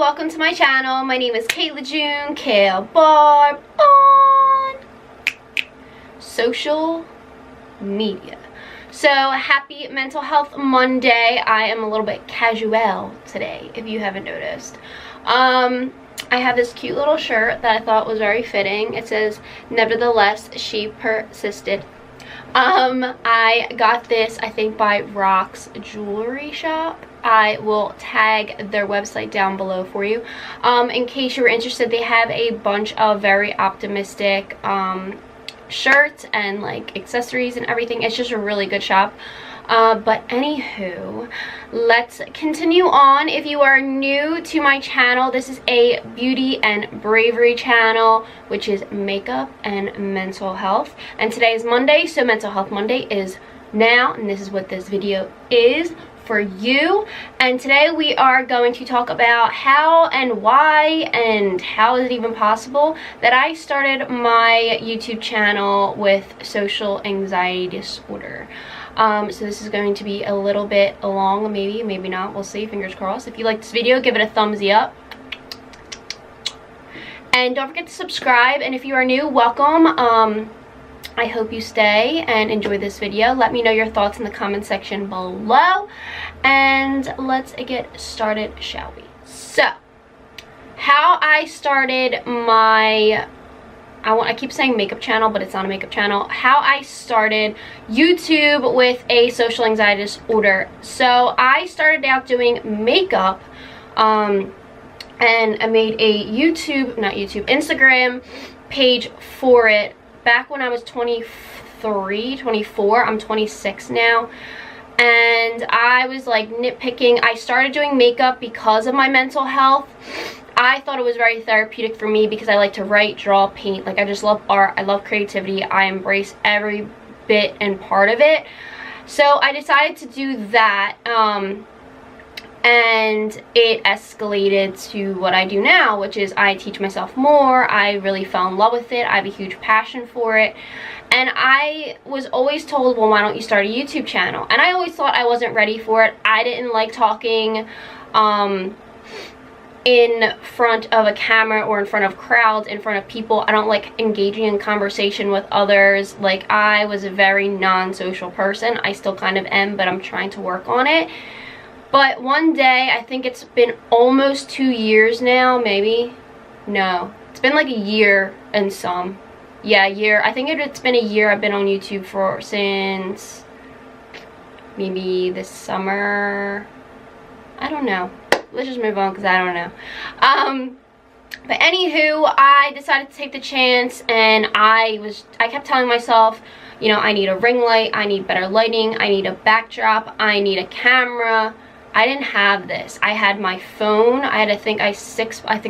welcome to my channel. My name is Kayla June, caylbarb on social media. So happy Mental Health Monday. I am a little bit casual today, if you haven't noticed. I have this cute little shirt that I thought was very fitting. It says, "Nevertheless, she persisted." I got this, I think, by Rox Jewelry shop. I will tag their website down below for you. In case you were interested, they have a bunch of very optimistic shirts and like accessories and everything. It's just a really good shop. But anywho, let's continue on. If you are new to my channel, this is a beauty and bravery channel, which is makeup and mental health. And today is Monday, so Mental Health Monday is now, and this is what this video is for you. And today we are going to talk about how and why and how is it even possible that I started my YouTube channel with social anxiety disorder. So this is going to be a little bit long, maybe not, we'll see, fingers crossed. If you like this video, give it a thumbs up. And don't forget to subscribe, and if you are new, welcome. I hope you stay and enjoy this video. Let me know your thoughts in the comment section below. And let's get started, shall we? So, how I started my, I keep saying makeup channel, but it's not a makeup channel. How I started YouTube with a social anxiety disorder. So, I started out doing makeup, and I made a Instagram page for it. Back when I was 23, 24, I'm 26 now, and I was like nitpicking. I started doing makeup because of my mental health. I thought it was very therapeutic for me because I like to write, draw, paint. Like, I just love art. I love creativity. I embrace every bit and part of it. So I decided to do that, and it escalated to what I do now, which is I teach myself more. I really fell in love with it. I have a huge passion for it. And I was always told, well, why don't you start a YouTube channel? And I always thought I wasn't ready for it. I didn't like talking in front of a camera or in front of crowds, in front of people. I don't like engaging in conversation with others. Like, I was a very non-social person. I still kind of am, but I'm trying to work on it. But one day, I think it's been almost 2 years now, maybe. No, it's been like a year and some. Yeah, a year. I think it's been a year I've been on YouTube since maybe this summer. I don't know. Let's just move on because I don't know. But anywho, I decided to take the chance, and I kept telling myself, you know, I need a ring light, I need better lighting, I need a backdrop, I need a camera. I didn't have this. I had my phone. I had, I think I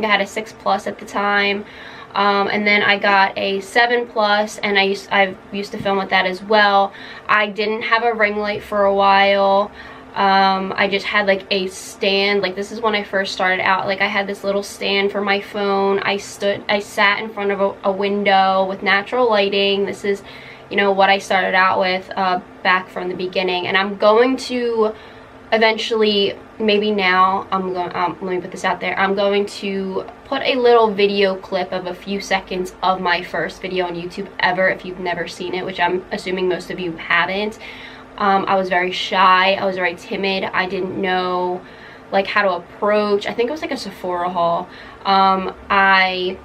had a 6 Plus at the time. And then I got a 7 Plus, and I used to film with that as well. I didn't have a ring light for a while. I just had like a stand. Like, this is when I first started out. Like, I had this little stand for my phone. I sat in front of a window with natural lighting. This is, you know, what I started out with back from the beginning. And I'm going to eventually, maybe now, let me put this out there, I'm going to put a little video clip of a few seconds of my first video on YouTube ever, if you've never seen it, which I'm assuming most of you haven't. I was very shy, I was very timid, I didn't know like how to approach. I think it was like a Sephora haul. I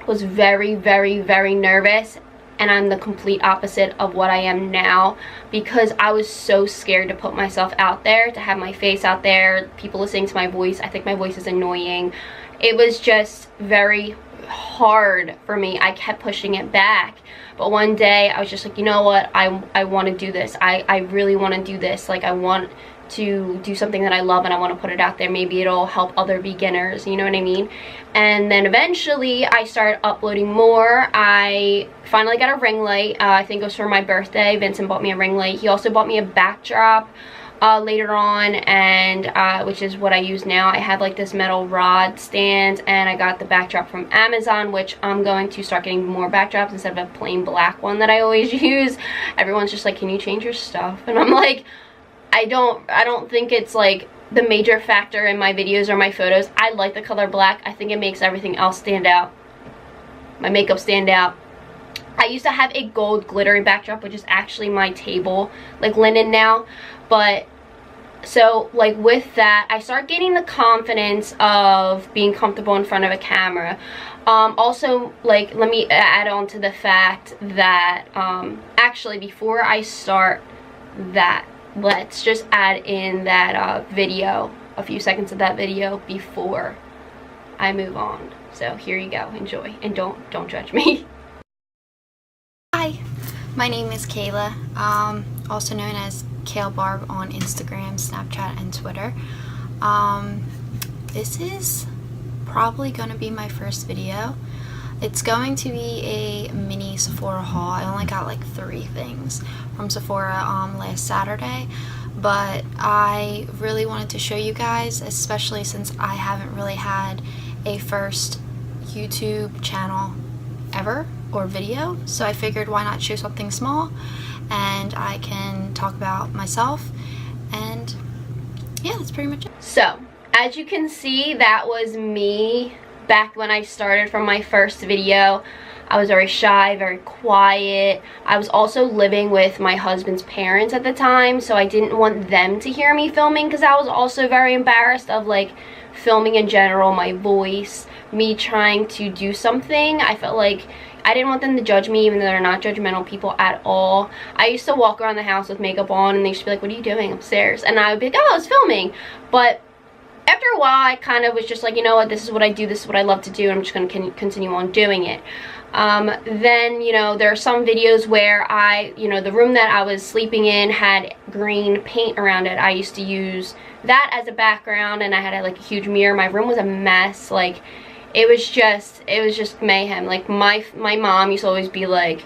was very, very, very nervous. And I'm the complete opposite of what I am now, because I was so scared to put myself out there, to have my face out there, people listening to my voice. I think my voice is annoying. It was just very hard for me. I kept pushing it back. But one day I was just like, you know what, I want to do this. I really want to do this. Like, I want to do something that I love, and I want to put it out there. Maybe it'll help other beginners, you know what I mean? And then eventually I started uploading more. I finally got a ring light. I think it was for my birthday. Vincent bought me a ring light. He also bought me a backdrop later on, and which is what I use now. I have like this metal rod stand, and I got the backdrop from Amazon, which I'm going to start getting more backdrops instead of a plain black one that I always use. Everyone's just like, can you change your stuff? And I'm like, I don't think it's like the major factor in my videos or my photos. I like the color black. I think it makes everything else stand out. My makeup stand out. I used to have a gold glittery backdrop, which is actually my table, like linen now. But so like with that, I started gaining the confidence of being comfortable in front of a camera. Also, like, let me add on to the fact that actually before I start that, let's just add in that video, a few seconds of that video before I move on. So here you go, enjoy, and don't judge me. Hi, my name is Kayla, also known as caylbarb on Instagram, Snapchat, and Twitter. This is probably going to be my first video. It's going to be a mini Sephora haul. I only got like 3 things from Sephora last Saturday, but I really wanted to show you guys, especially since I haven't really had a first YouTube channel ever or video, so I figured why not show something small and I can talk about myself, and yeah, that's pretty much it. So as you can see, that was me back when I started from my first video. I was very shy, very quiet. I was also living with my husband's parents at the time, so I didn't want them to hear me filming because I was also very embarrassed of like filming in general, my voice, me trying to do something. I felt like I didn't want them to judge me, even though they're not judgmental people at all. I used to walk around the house with makeup on and they used to be like, what are you doing upstairs? And I would be like, oh, I was filming. But after a while, I kind of was just like, you know what, this is what I do, this is what I love to do, and I'm just going to continue on doing it. Then, you know, there are some videos where the room that I was sleeping in had green paint around it. I used to use that as a background, and I had like a huge mirror. My room was a mess. Like, it was just mayhem. Like, my mom used to always be like,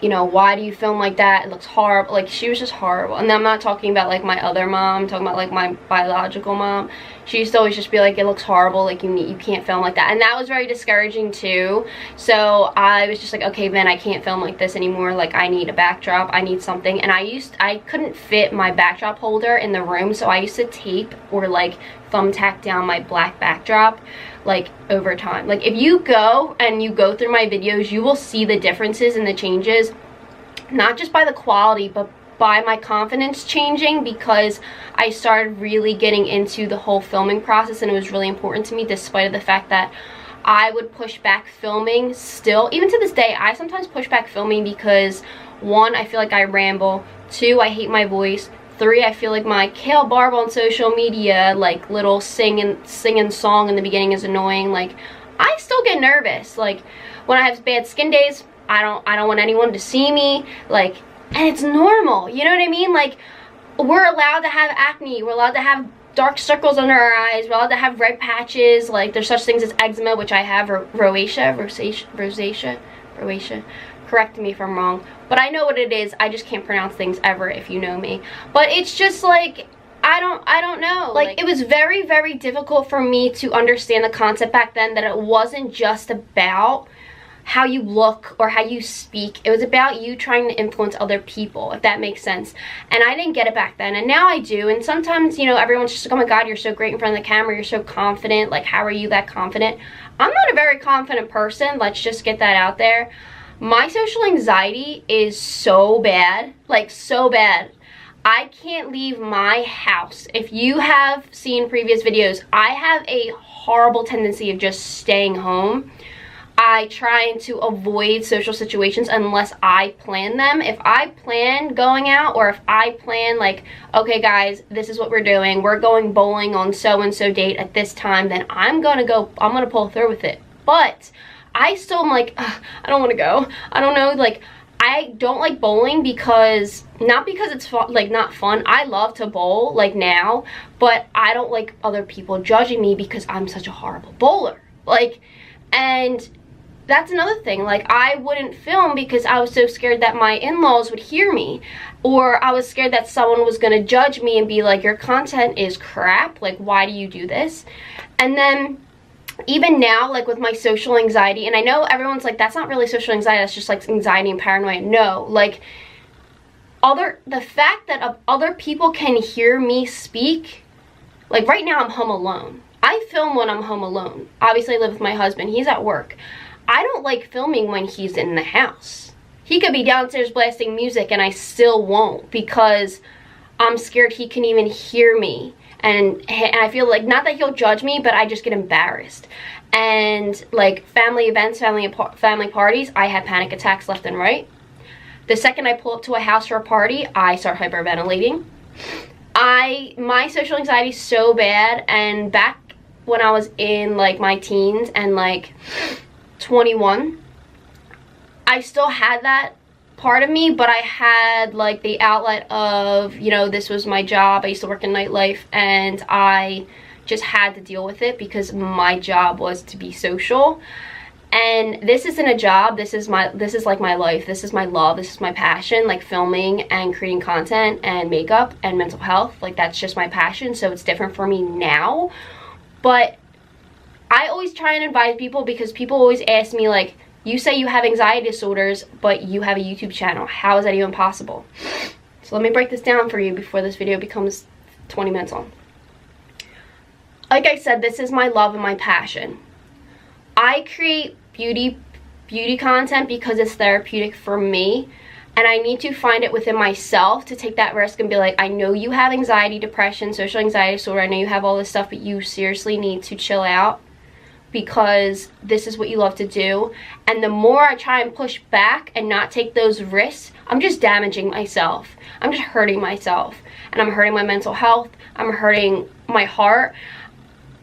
you know, why do you film like that? It looks horrible. Like, she was just horrible. And I'm not talking about like my other mom, I'm talking about like my biological mom. She used to always just be like, it looks horrible, like you can't film like that. And that was very discouraging too. So I was just like, okay, then I can't film like this anymore. Like, I need a backdrop, I need something. And I couldn't fit my backdrop holder in the room, so I used to tape or like thumbtack down my black backdrop like over time. Like, if you go through my videos, you will see the differences and the changes, not just by the quality, but by my confidence changing, because I started really getting into the whole filming process, and it was really important to me, despite of the fact that I would push back filming still. Even to this day, I sometimes push back filming because 1, I feel like I ramble, 2, I hate my voice, 3, I feel like my caylbarb on social media, like little sing and song in the beginning, is annoying. Like, I still get nervous. Like, when I have bad skin days, I don't want anyone to see me. Like, and it's normal, you know what I mean? Like, we're allowed to have acne, we're allowed to have dark circles under our eyes, we're allowed to have red patches. Like, there's such things as eczema, which I have, or rosacea, correct me if I'm wrong, but I know what it is. I just can't pronounce things ever, if you know me. But it's just like, I don't know. Like, it was very, very difficult for me to understand the concept back then, that it wasn't just about how you look or how you speak. It was about you trying to influence other people, if that makes sense. And I didn't get it back then, and now I do. And sometimes, you know, everyone's just like, oh my god, you're so great in front of the camera, you're so confident. Like, how are you that confident? I'm not a very confident person, let's just get that out there. My social anxiety is so bad, like so bad. I can't leave my house. If you have seen previous videos, I have a horrible tendency of just staying home. I try to avoid social situations unless I plan them. If I plan going out, or if I plan like, okay guys, this is what we're doing, we're going bowling on so-and-so date at this time, then I'm gonna pull through with it. But I still am like, I don't want to go. I don't know, like, I don't like bowling because, not because it's fun, like not fun. I love to bowl, like now, but I don't like other people judging me because I'm such a horrible bowler. Like, and that's another thing. Like, I wouldn't film because I was so scared that my in-laws would hear me, or I was scared that someone was gonna judge me and be like, your content is crap, like, why do you do this? And then even now, like with my social anxiety, and I know everyone's like, that's not really social anxiety, that's just like anxiety and paranoia. No, like, the fact that other people can hear me speak, like right now I'm home alone. I film when I'm home alone. Obviously I live with my husband, he's at work. I don't like filming when he's in the house. He could be downstairs blasting music and I still won't, because I'm scared he can even hear me. And I feel like, not that he'll judge me, but I just get embarrassed. And like family events, family parties, I have panic attacks left and right. The second I pull up to a house for a party, I start hyperventilating. My social anxiety is so bad, and back when I was in like my teens and like 21, I still had that part of me, but I had like the outlet of, you know, this was my job. I used to work in nightlife, and I just had to deal with it because my job was to be social. And this isn't a job, this is like my life, this is my love, this is my passion, like filming and creating content and makeup and mental health. Like that's just my passion, so it's different for me now. But I always try and advise people, because people always ask me like, you say you have anxiety disorders, but you have a YouTube channel. How is that even possible? So let me break this down for you before this video becomes 20 minutes long. Like I said, this is my love and my passion. I create beauty content because it's therapeutic for me, and I need to find it within myself to take that risk and be like, I know you have anxiety, depression, social anxiety disorder, I know you have all this stuff, but you seriously need to chill out, because this is what you love to do. And the more I try and push back and not take those risks, I'm just damaging myself. I'm just hurting myself, and I'm hurting my mental health, I'm hurting my heart.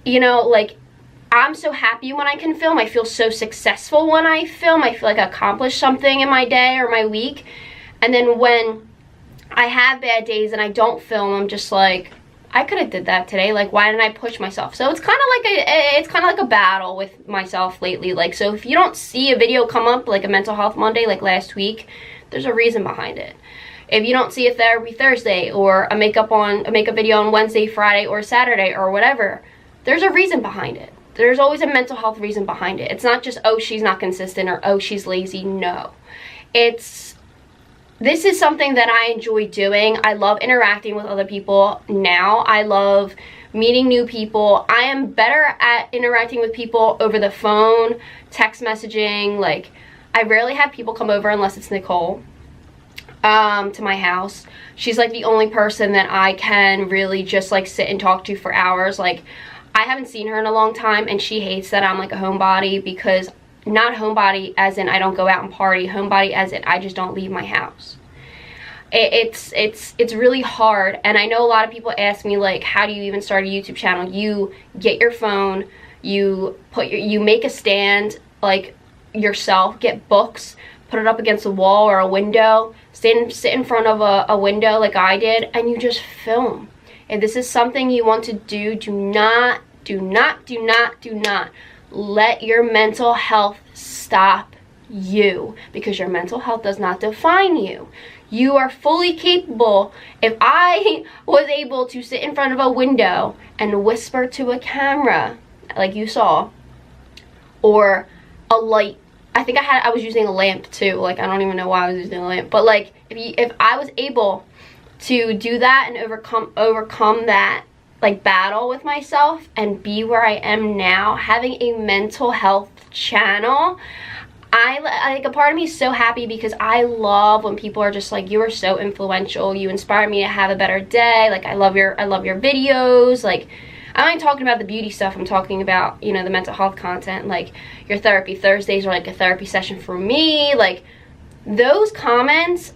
You know, like, I'm so happy when I can film. I feel so successful when I film. I feel like I accomplished something in my day or my week. And then when I have bad days and I don't film, I'm just like, I could have did that today. Like, why didn't I push myself? So it's kind of like a battle with myself lately. Like, so if you don't see a video come up like a Mental Health Monday like last week, there's a reason behind it. If you don't see a Therapy Thursday or a makeup video on Wednesday, Friday, or Saturday or whatever, there's a reason behind it. There's always a mental health reason behind it. It's not just, oh, she's not consistent, or oh, she's lazy. No. This is something that I enjoy doing. I love interacting with other people now. I love meeting new people. I am better at interacting with people over the phone, text messaging. Like, I rarely have people come over unless it's Nicole to my house. She's like the only person that I can really just like sit and talk to for hours. Like, I haven't seen her in a long time, and she hates that I'm like a homebody, because not homebody as in I don't go out and party, homebody as in I just don't leave my house. It's really hard, and I know a lot of people ask me like, how do you even start a YouTube channel? You get your phone, you make a stand like yourself, get books, put it up against a wall or a window, sit in front of a window like I did, and you just film. If this is something you want to do, do not let your mental health stop you, because your mental health does not define you. You are fully capable. If I was able to sit in front of a window and whisper to a camera, like you saw, or a light, I was using a lamp too. Like, I don't even know why I was using a lamp, but like, if I was able to do that and overcome that like battle with myself and be where I am now, having a mental health channel, like, a part of me is so happy, because I love when people are just like, you are so influential, you inspire me to have a better day. Like, I love your videos. Like, I'm not even talking about the beauty stuff, I'm talking about, you know, the mental health content. Like, your Therapy Thursdays are like a therapy session for me. Like, those comments,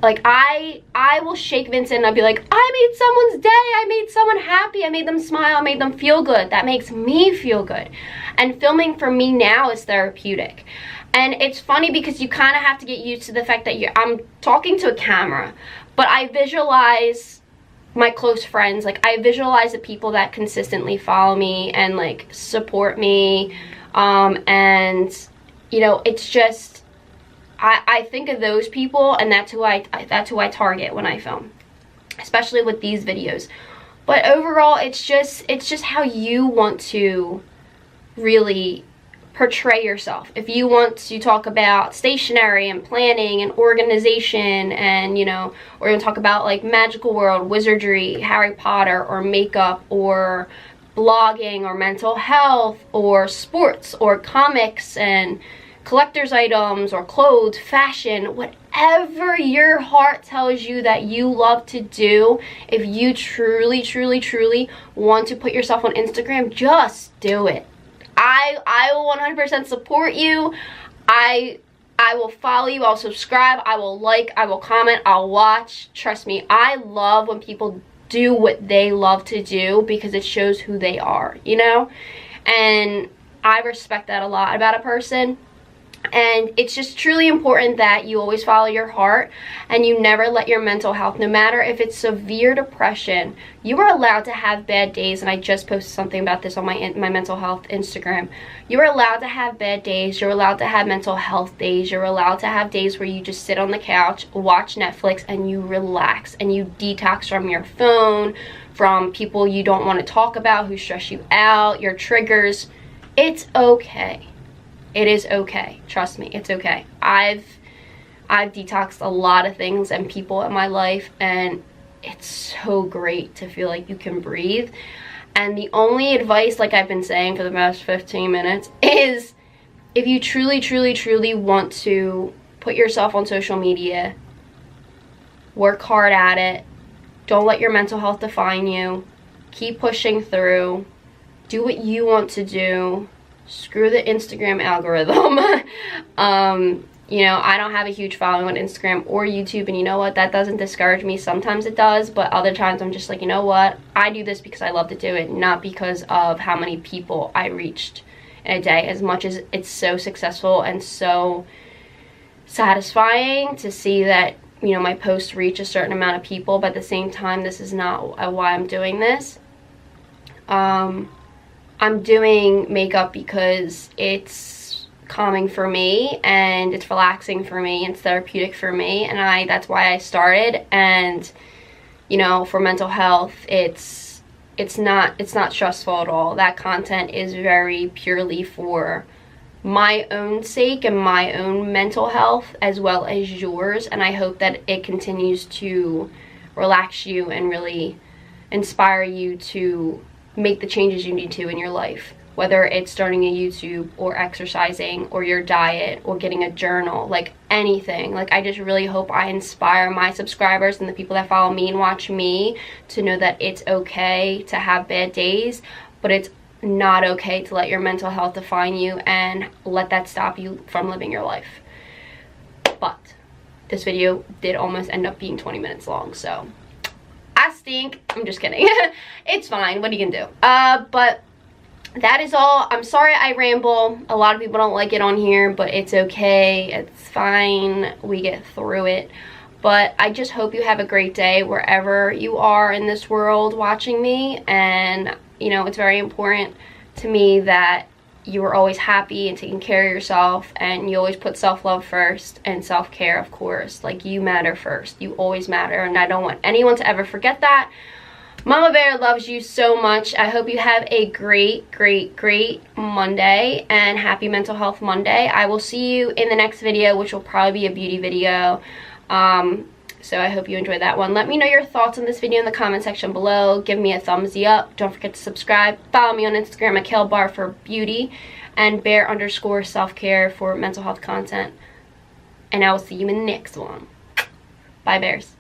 like, I will shake Vincent and I'll be like, I made someone's day, I made someone happy, I made them smile, I made them feel good. That makes me feel good. And filming for me now is therapeutic. And it's funny because you kind of have to get used to the fact that I'm talking to a camera, but I visualize my close friends. Like, I visualize the people that consistently follow me and like support me, and you know, it's just, I think of those people, and that's who I target when I film, especially with these videos. But overall, it's just how you want to really portray yourself. If you want to talk about stationery and planning and organization and, you know, or you want to talk about like magical world, wizardry, Harry Potter, or makeup, or blogging, or mental health, or sports, or comics and collector's items, or clothes, fashion, whatever your heart tells you that you love to do, if you truly want to put yourself on Instagram, just do it. I will 100% support you. I will follow you. I'll subscribe. I will like. I will comment. I'll watch. Trust me, I love when people do what they love to do because it shows who they are, you know? And I respect that a lot about a person. And it's just truly important that you always follow your heart and you never let your mental health, no matter if it's severe depression, you are allowed to have bad days. And I just posted something about this on my mental health Instagram. You are allowed to have bad days. You're allowed to have mental health days. You're allowed to have days where you just sit on the couch, watch Netflix, and you relax and you detox from your phone, from people you don't want to talk about who stress you out, your triggers. It's okay. It is okay. Trust me, it's okay. I've detoxed a lot of things and people in my life, and it's so great to feel like you can breathe. And the only advice, like I've been saying for the past 15 minutes, is if you truly want to put yourself on social media, work hard at it. Don't let your mental health define you. Keep pushing through. Do what you want to do. Screw the Instagram algorithm. You know, I don't have a huge following on Instagram or YouTube, and you know what, that doesn't discourage me. Sometimes it does, but other times I'm just like, you know what, I do this because I love to do it, not because of how many people I reached in a day. As much as it's so successful and so satisfying to see that, you know, my posts reach a certain amount of people, but at the same time, this is not why I'm doing this. I'm doing makeup because it's calming for me and it's relaxing for me and it's therapeutic for me, and that's why I started. And, you know, for mental health, it's not stressful at all. That content is very purely for my own sake and my own mental health as well as yours, and I hope that it continues to relax you and really inspire you to make the changes you need to in your life, whether it's starting a YouTube or exercising or your diet or getting a journal, like anything. Like, I just really hope I inspire my subscribers and the people that follow me and watch me to know that it's okay to have bad days, but it's not okay to let your mental health define you and let that stop you from living your life. But this video did almost end up being 20 minutes long, so I stink. I'm just kidding. It's fine. What are you gonna do? But that is all. I'm sorry I ramble. A lot of people don't like it on here, but it's okay. It's fine. We get through it. But I just hope you have a great day wherever you are in this world watching me. And, you know, it's very important to me that you are always happy and taking care of yourself, and you always put self-love first and self-care, of course. Like, you matter first. You always matter, and I don't want anyone to ever forget that. Mama Bear loves you so much. I hope you have a great Monday, and happy Mental Health Monday. I will see you in the next video, which will probably be a beauty video. So I hope you enjoyed that one. Let me know your thoughts on this video in the comment section below. Give me a thumbs up. Don't forget to subscribe. Follow me on Instagram at caylbarb for beauty and bear_selfcare for mental health content. And I will see you in the next one. Bye, bears.